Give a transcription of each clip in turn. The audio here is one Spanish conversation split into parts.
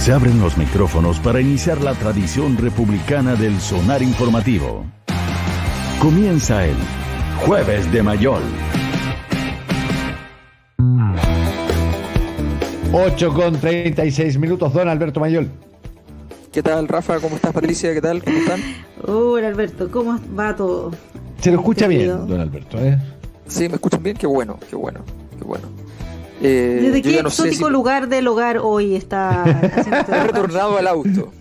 Se abren los micrófonos para iniciar la tradición republicana del sonar informativo. Comienza el Jueves de Mayol. 8:36, don Alberto Mayol. ¿Qué tal, Rafa? ¿Cómo estás, Patricia? ¿Qué tal? ¿Cómo están? Hola, Alberto. ¿Cómo va todo? Se lo escucha bien, don Alberto, ¿eh? Sí, ¿me escuchan bien? Qué bueno, qué bueno, qué bueno. ¿Desde qué exótico lugar del hogar hoy está haciendo este He retornado al auto.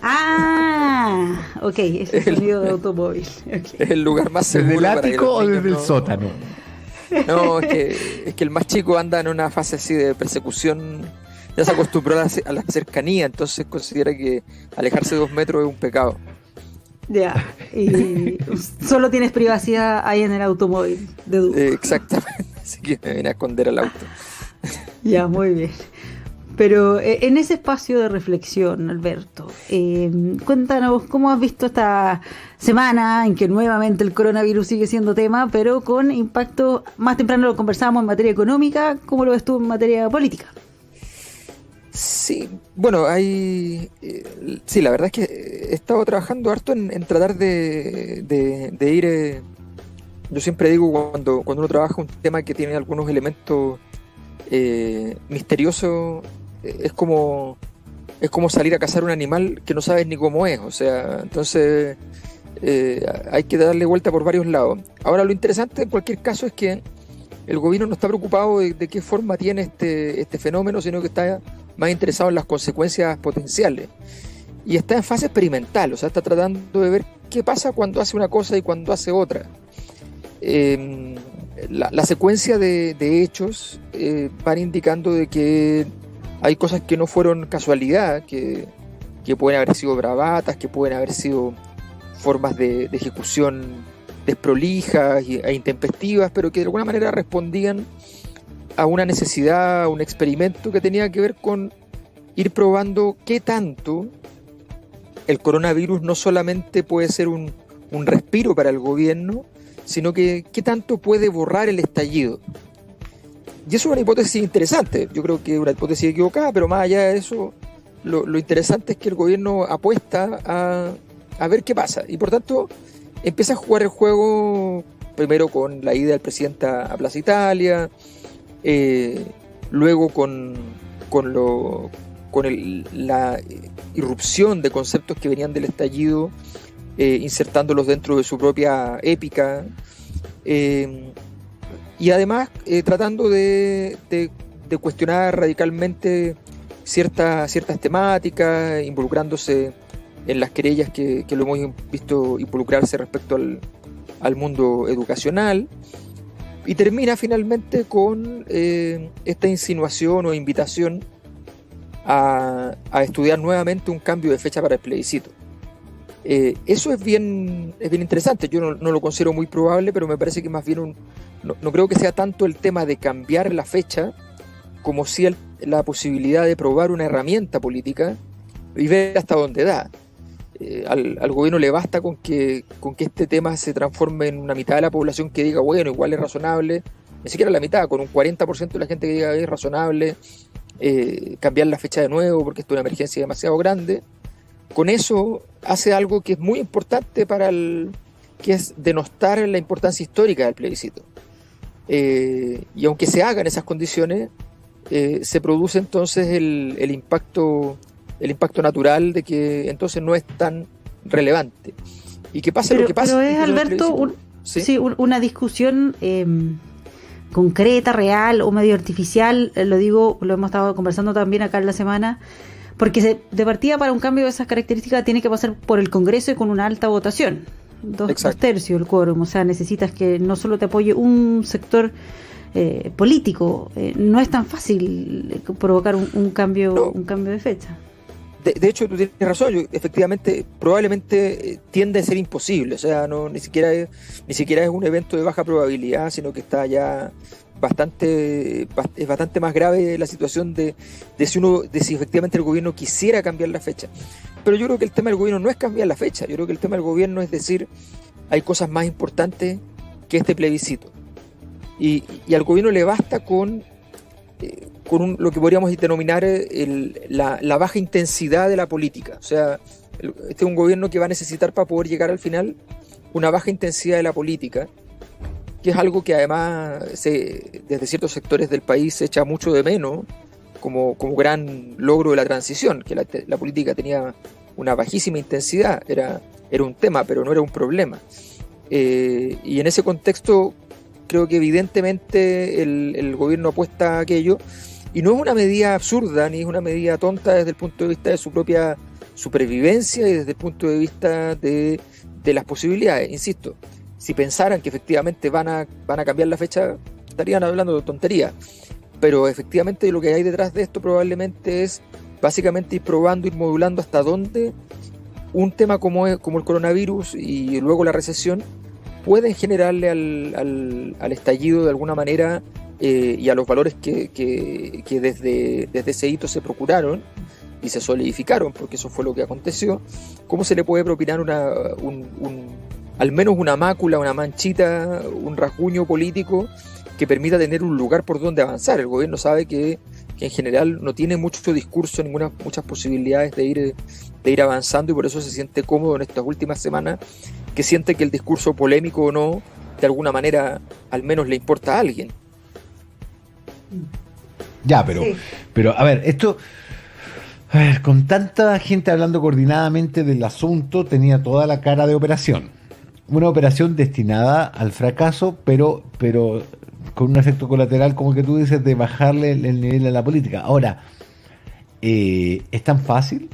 Ah, ok, es el sonido de automóvil. Okay. Es el lugar más seguro. ¿Desde el ático o desde el sótano? No, es que el más chico anda en una fase así de persecución. Ya se acostumbró a la cercanía, entonces considera que alejarse 2 metros es un pecado. Ya, y solo tienes privacidad ahí en el automóvil de Duke. Exactamente, así que me vine a esconder al auto. Ya, muy bien. Pero en ese espacio de reflexión, Alberto, cuéntanos cómo has visto esta semana en que nuevamente el coronavirus sigue siendo tema, pero con impacto, más temprano lo conversábamos en materia económica, ¿cómo lo ves tú en materia política? Sí, bueno, sí, la verdad es que he estado trabajando harto en tratar de ir. Yo siempre digo, cuando uno trabaja un tema que tiene algunos elementos misteriosos, es como salir a cazar un animal que no sabes ni cómo es. O sea, entonces hay que darle vuelta por varios lados. Ahora, lo interesante en cualquier caso es que el gobierno no está preocupado de qué forma tiene este fenómeno, sino que está más interesado en las consecuencias potenciales. Y está en fase experimental, o sea, está tratando de ver qué pasa cuando hace una cosa y cuando hace otra. La secuencia de hechos van indicando de que hay cosas que no fueron casualidad, que pueden haber sido bravatas, que pueden haber sido formas de ejecución desprolijas e intempestivas, pero que de alguna manera respondían a una necesidad, a un experimento que tenía que ver con ir probando qué tanto el coronavirus no solamente puede ser un respiro para el gobierno, sino que qué tanto puede borrar el estallido. Y eso es una hipótesis interesante. Yo creo que es una hipótesis equivocada, pero más allá de eso, lo interesante es que el gobierno apuesta a ver qué pasa. Y por tanto, empieza a jugar el juego primero con la ida del presidente a Plaza Italia, luego con la irrupción de conceptos que venían del estallido, insertándolos dentro de su propia épica, y además tratando de cuestionar radicalmente ciertas temáticas, involucrándose en las querellas que lo hemos visto involucrarse respecto al mundo educacional, y termina finalmente con esta insinuación o invitación a estudiar nuevamente un cambio de fecha para el plebiscito. Eso es bien interesante. Yo no lo considero muy probable, pero me parece que más bien no creo que sea tanto el tema de cambiar la fecha como si la posibilidad de probar una herramienta política y ver hasta dónde da. Al gobierno le basta con que este tema se transforme en una mitad de la población que diga, bueno, igual es razonable, ni siquiera la mitad, con un 40% de la gente que diga es razonable cambiar la fecha de nuevo porque esto es una emergencia demasiado grande. Con eso hace algo que es muy importante que es denostar la importancia histórica del plebiscito. Y aunque se haga en esas condiciones, se produce entonces el impacto natural de que entonces no es tan relevante. Y que pase lo que pase. Pero es, Alberto, una discusión concreta, real o medio artificial, lo hemos estado conversando también acá en la semana, porque de partida para un cambio de esas características tiene que pasar por el Congreso y con una alta votación, 2/3 el quórum, o sea, necesitas que no solo te apoye un sector político, no es tan fácil provocar un cambio de fecha. De hecho, tú tienes razón. Efectivamente, probablemente tiende a ser imposible. O sea, ni siquiera es un evento de baja probabilidad, sino que está ya es bastante más grave la situación de si efectivamente el gobierno quisiera cambiar la fecha. Pero yo creo que el tema del gobierno no es cambiar la fecha. Yo creo que el tema del gobierno es decir, hay cosas más importantes que este plebiscito. Y al gobierno le basta con lo que podríamos denominar la baja intensidad de la política. O sea, este es un gobierno que va a necesitar para poder llegar al final una baja intensidad de la política, que es algo que además desde ciertos sectores del país se echa mucho de menos como gran logro de la transición, que la política tenía una bajísima intensidad, era un tema, pero no era un problema. Y en ese contexto creo que evidentemente el gobierno apuesta a aquello, y no es una medida absurda ni es una medida tonta desde el punto de vista de su propia supervivencia y desde el punto de vista de las posibilidades. Insisto, si pensaran que efectivamente van a cambiar la fecha, estarían hablando de tontería, pero efectivamente lo que hay detrás de esto probablemente es básicamente ir probando, ir modulando hasta dónde un tema como el coronavirus y luego la recesión pueden generarle al estallido de alguna manera y a los valores que desde ese hito se procuraron y se solidificaron, porque eso fue lo que aconteció, cómo se le puede propinar al menos una mácula, una manchita, un rasguño político que permita tener un lugar por donde avanzar. El gobierno sabe que en general no tiene mucho discurso, muchas posibilidades de ir avanzando, y por eso se siente cómodo en estas últimas semanas, que siente que el discurso polémico o no, de alguna manera al menos le importa a alguien. Ya, pero a ver, esto... A ver, con tanta gente hablando coordinadamente del asunto, tenía toda la cara de operación. Una operación destinada al fracaso, pero con un efecto colateral, como que tú dices, de bajarle el nivel a la política. Ahora, ¿es tan fácil?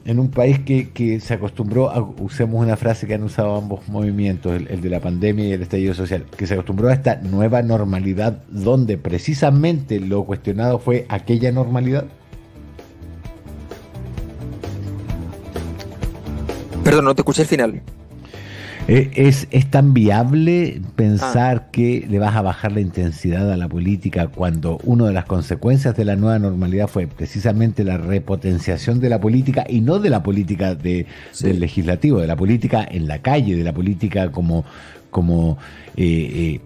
En un país que se acostumbró, usemos una frase que han usado ambos movimientos, el de la pandemia y el estallido social, que se acostumbró a esta nueva normalidad, donde precisamente lo cuestionado fue aquella normalidad. Perdón, no te escuché el final. ¿Es tan viable pensar que le vas a bajar la intensidad a la política cuando una de las consecuencias de la nueva normalidad fue precisamente la repotenciación de la política, y no de la política del legislativo, de la política en la calle, de la política como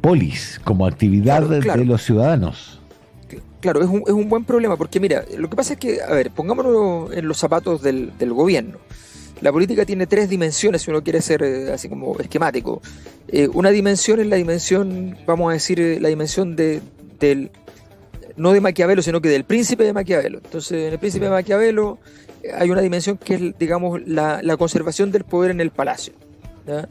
polis, como actividad de los ciudadanos? Claro, es un buen problema, porque mira, lo que pasa es que, a ver, pongámonos en los zapatos del gobierno. La política tiene 3 dimensiones, si uno quiere ser así como esquemático. Una dimensión es la dimensión, vamos a decir, la dimensión no de Maquiavelo, sino que del príncipe de Maquiavelo. Entonces, en el príncipe de Maquiavelo hay una dimensión que es, digamos, la conservación del poder en el palacio, ¿ya?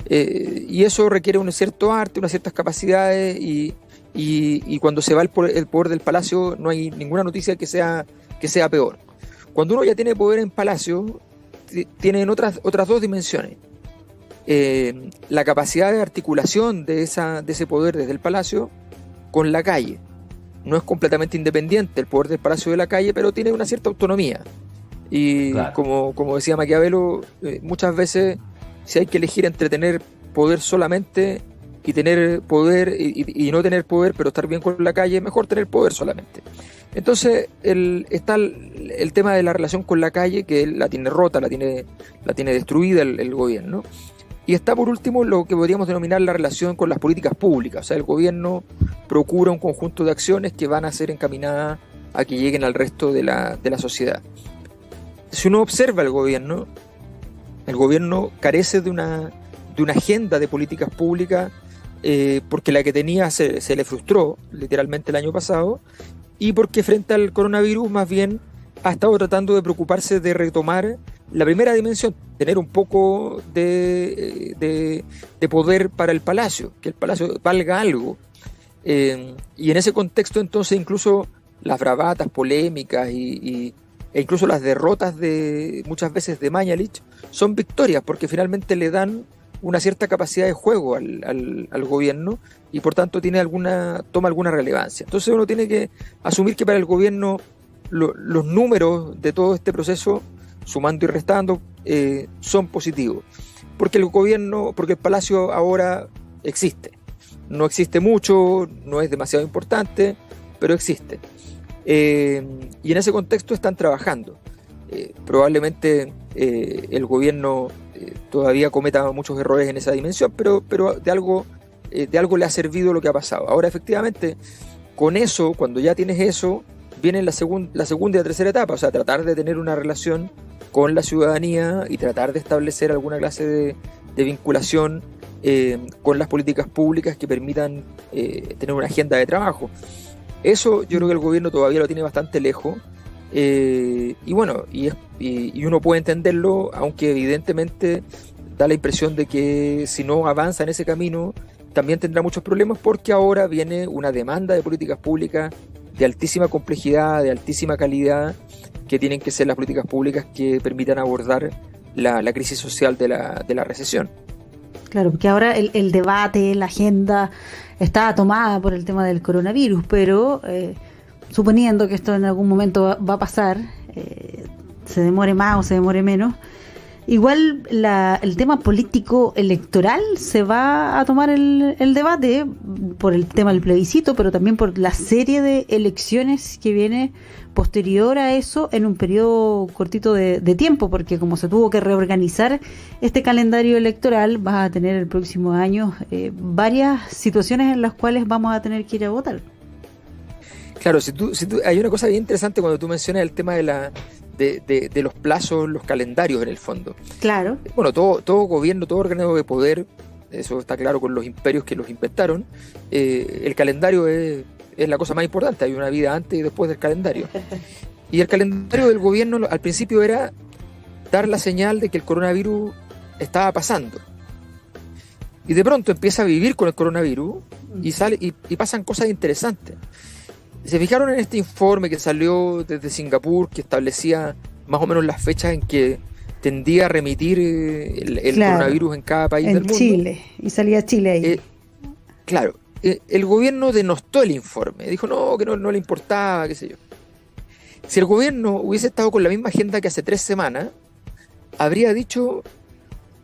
Y eso requiere un cierto arte, unas ciertas capacidades, y cuando se va el poder del palacio no hay ninguna noticia que sea peor. Cuando uno ya tiene poder en palacio, tienen otras 2 dimensiones. La capacidad de articulación de ese poder desde el palacio con la calle. No es completamente independiente el poder del palacio de la calle, pero tiene una cierta autonomía. Y claro, como decía Maquiavelo, muchas veces, si hay que elegir entre tener poder solamente y tener poder y no tener poder, pero estar bien con la calle, mejor tener poder solamente. Entonces está el tema de la relación con la calle, que él la tiene rota, la tiene destruida el gobierno. Y está por último lo que podríamos denominar la relación con las políticas públicas. O sea, el gobierno procura un conjunto de acciones que van a ser encaminadas a que lleguen al resto de la sociedad. Si uno observa el gobierno carece de una agenda de políticas públicas, porque la que tenía se le frustró literalmente el año pasado, y porque frente al coronavirus más bien ha estado tratando de preocuparse de retomar la primera dimensión, tener un poco de poder para el palacio, que el palacio valga algo. Y en ese contexto entonces incluso las bravatas polémicas e incluso las derrotas muchas veces de Mañalich son victorias, porque finalmente le dan una cierta capacidad de juego al gobierno, y por tanto toma alguna relevancia. Entonces uno tiene que asumir que para el gobierno los números de todo este proceso, sumando y restando, son positivos, porque el palacio ahora existe. No existe mucho, no es demasiado importante, pero existe. Y en ese contexto están trabajando. Probablemente el gobierno todavía cometa muchos errores en esa dimensión, pero de algo le ha servido lo que ha pasado. Ahora, efectivamente, con eso, cuando ya tienes eso, viene la segunda y la tercera etapa, o sea, tratar de tener una relación con la ciudadanía y tratar de establecer alguna clase de vinculación con las políticas públicas que permitan tener una agenda de trabajo. Eso yo creo que el gobierno todavía lo tiene bastante lejos, y bueno, y uno puede entenderlo, aunque evidentemente da la impresión de que si no avanza en ese camino también tendrá muchos problemas, porque ahora viene una demanda de políticas públicas de altísima complejidad, de altísima calidad, que tienen que ser las políticas públicas que permitan abordar la crisis social de la recesión. Claro, porque ahora el debate, la agenda está tomada por el tema del coronavirus, pero suponiendo que esto en algún momento va a pasar, se demore más o se demore menos, igual el tema político electoral se va a tomar el debate por el tema del plebiscito, pero también por la serie de elecciones que viene posterior a eso en un periodo cortito de tiempo, porque como se tuvo que reorganizar este calendario electoral, vas a tener el próximo año varias situaciones en las cuales vamos a tener que ir a votar. Claro, hay una cosa bien interesante cuando tú mencionas el tema de los plazos, los calendarios en el fondo. Claro. Bueno, todo gobierno, todo órgano de poder, eso está claro con los imperios que los inventaron, el calendario es la cosa más importante, hay una vida antes y después del calendario. Y el calendario del gobierno al principio era dar la señal de que el coronavirus estaba pasando. Y de pronto empieza a vivir con el coronavirus y pasan cosas interesantes. Se fijaron en este informe que salió desde Singapur, que establecía más o menos las fechas en que tendía a remitir el coronavirus en cada país del mundo. En Chile, y salía Chile ahí. Claro, el gobierno denostó el informe, dijo que no le importaba, qué sé yo. Si el gobierno hubiese estado con la misma agenda que hace 3 semanas, habría dicho,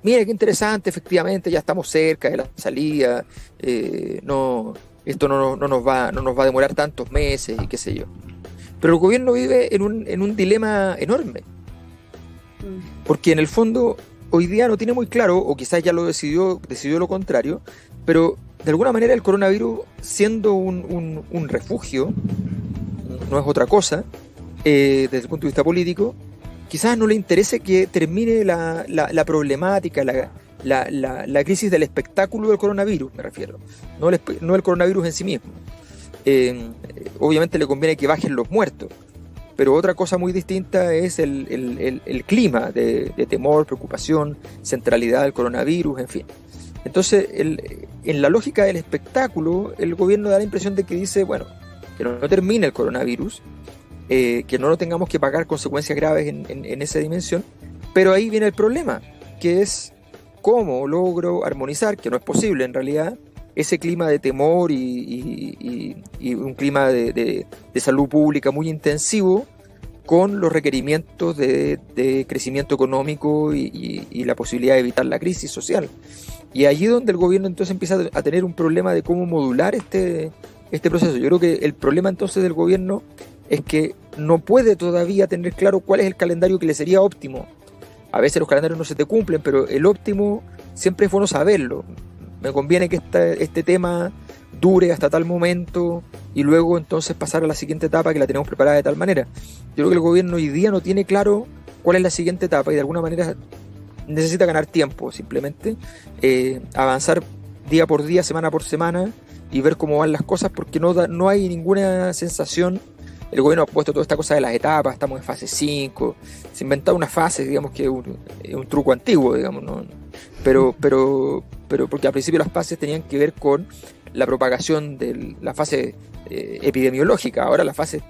mira qué interesante, efectivamente ya estamos cerca de la salida, esto no nos va a demorar tantos meses y qué sé yo. Pero el gobierno vive en un dilema enorme, porque en el fondo hoy día no tiene muy claro, o quizás ya lo decidió lo contrario, pero de alguna manera el coronavirus, siendo un refugio, no es otra cosa, desde el punto de vista político, quizás no le interese que termine la problemática, la crisis del espectáculo del coronavirus, me refiero, no el coronavirus en sí mismo. Obviamente le conviene que bajen los muertos, pero otra cosa muy distinta es el clima de temor, preocupación, centralidad del coronavirus, en fin. Entonces, en la lógica del espectáculo, el gobierno da la impresión de que dice, bueno, que no termine el coronavirus, que no tengamos que pagar consecuencias graves en esa dimensión, pero ahí viene el problema, que es cómo logro armonizar, que no es posible en realidad, ese clima de temor y un clima de salud pública muy intensivo con los requerimientos de crecimiento económico y la posibilidad de evitar la crisis social. Y allí donde el gobierno entonces empieza a tener un problema de cómo modular este proceso. Yo creo que el problema entonces del gobierno es que no puede todavía tener claro cuál es el calendario que le sería óptimo. A veces los calendarios no se te cumplen, pero el óptimo siempre es bueno saberlo. Me conviene que este tema dure hasta tal momento y luego entonces pasar a la siguiente etapa que la tenemos preparada de tal manera. Yo creo que el gobierno hoy día no tiene claro cuál es la siguiente etapa y de alguna manera necesita ganar tiempo, simplemente avanzar día por día, semana por semana y ver cómo van las cosas, porque no hay ninguna sensación. El gobierno ha puesto toda esta cosa de las etapas, estamos en fase 5, se inventó una fase, digamos que es un truco antiguo, digamos, ¿no? Pero porque al principio las fases tenían que ver con la propagación de la fase epidemiológica, ahora las fases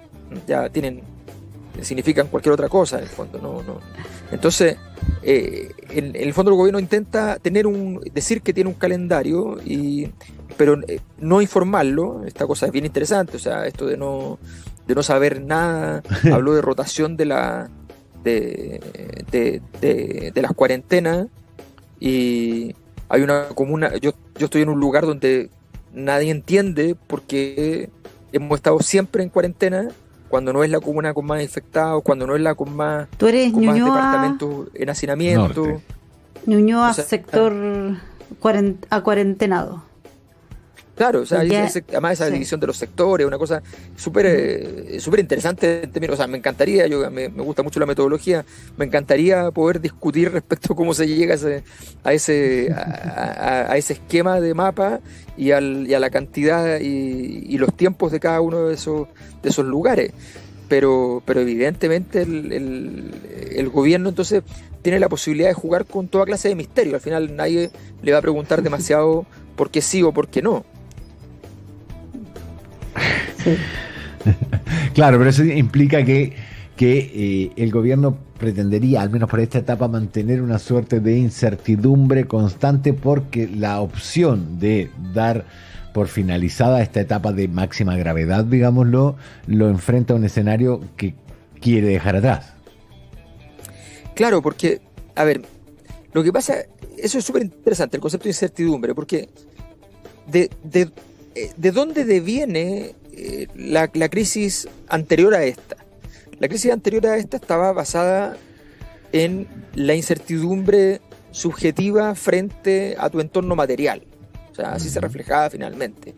ya significan cualquier otra cosa en el fondo, no. Entonces, en el fondo el gobierno intenta decir que tiene un calendario, pero no informarlo. Esta cosa es bien interesante, o sea, esto de no saber nada. Habló de rotación de las cuarentenas, y hay una comuna, yo estoy en un lugar donde nadie entiende por qué hemos estado siempre en cuarentena, cuando no es la comuna con más infectados, cuando no es la con más departamentos en hacinamiento. Ñuñoa, o sea, sector acuarentenado. Claro, o sea, además esa sí. división de los sectores, una cosa súper interesante en términos, o sea, me encantaría, me gusta mucho la metodología, me encantaría poder discutir respecto a cómo se llega a ese esquema de mapa y a la cantidad y los tiempos de cada uno de esos lugares. Pero evidentemente el gobierno entonces tiene la posibilidad de jugar con toda clase de misterio. Al final nadie le va a preguntar demasiado por qué sí o por qué no. Sí. Claro, pero eso implica que el gobierno pretendería, al menos por esta etapa, mantener una suerte de incertidumbre constante, porque la opción de dar por finalizada esta etapa de máxima gravedad, digámoslo, lo enfrenta a un escenario que quiere dejar atrás. Claro, porque, a ver, lo que pasa, eso es súper interesante, el concepto de incertidumbre, porque ¿de dónde deviene la crisis anterior a esta? La crisis anterior a esta estaba basada en la incertidumbre subjetiva frente a tu entorno material. O sea, así se reflejaba finalmente.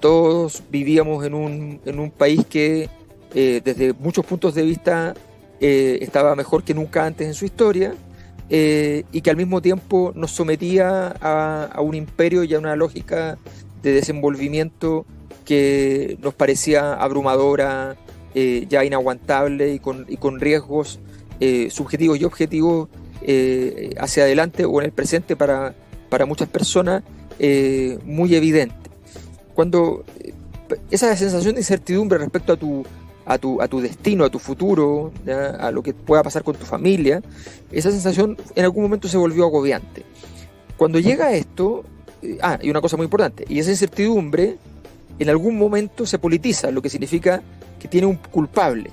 Todos vivíamos en un país que desde muchos puntos de vista estaba mejor que nunca antes en su historia, y que al mismo tiempo nos sometía a un imperio y a una lógica de desenvolvimiento que nos parecía abrumadora, ya inaguantable y con riesgos subjetivos y objetivos hacia adelante o en el presente para muchas personas muy evidente. Cuando esa sensación de incertidumbre respecto a tu destino, a tu futuro, ¿ya? A lo que pueda pasar con tu familia, esa sensación en algún momento se volvió agobiante. Cuando llega esto, y una cosa muy importante, y esa incertidumbre en algún momento se politiza, lo que significa que tiene un culpable.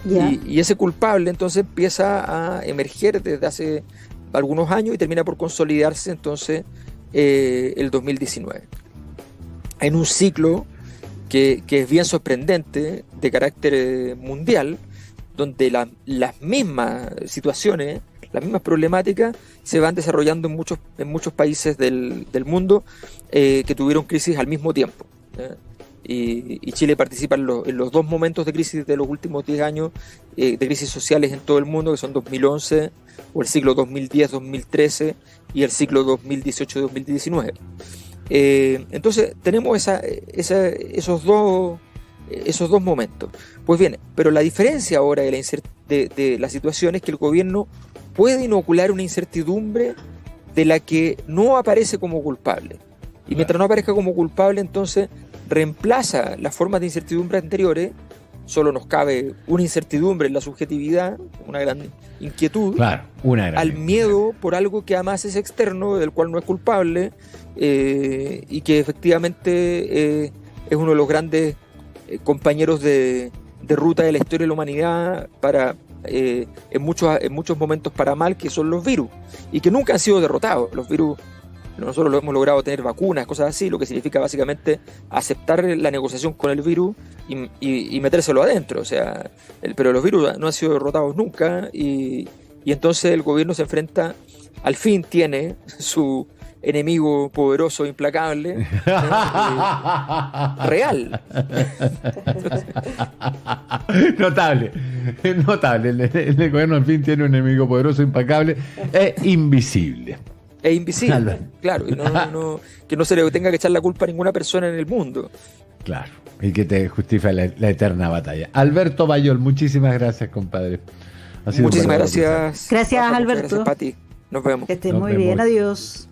Yeah. Y ese culpable entonces empieza a emerger desde hace algunos años y termina por consolidarse entonces el 2019 en un ciclo que es bien sorprendente, de carácter mundial, donde las mismas situaciones, las mismas problemáticas se van desarrollando en muchos países del mundo que tuvieron crisis al mismo tiempo. Y Chile participa en los dos momentos de crisis de los últimos 10 años, de crisis sociales en todo el mundo, que son 2011, o el ciclo 2010-2013, y el ciclo 2018-2019. Entonces tenemos esos dos momentos. Pues bien, pero la diferencia ahora de la situación es que el gobierno puede inocular una incertidumbre de la que no aparece como culpable. Y mientras no aparezca como culpable, entonces reemplaza las formas de incertidumbre anteriores. Solo nos cabe una incertidumbre en la subjetividad, una gran inquietud, claro, al miedo por algo que además es externo, del cual no es culpable, y que efectivamente es uno de los grandes compañeros de ruta de la historia de la humanidad en muchos momentos para mal, que son los virus, y que nunca han sido derrotados. Los virus, nosotros lo hemos logrado tener vacunas, cosas así, lo que significa básicamente aceptar la negociación con el virus y metérselo adentro. O sea, pero los virus no han sido derrotados nunca, y entonces el gobierno se enfrenta, al fin tiene su enemigo poderoso, implacable, real. Notable. El gobierno al fin tiene un enemigo poderoso, implacable e invisible. Es invisible, claro, y que no se le tenga que echar la culpa a ninguna persona en el mundo. Claro, y que te justifica la eterna batalla. Alberto Bayol, muchísimas gracias, compadre. Muchísimas gracias. Gracias, Alberto. Gracias, Pati. Nos vemos. Que estés muy bien, adiós.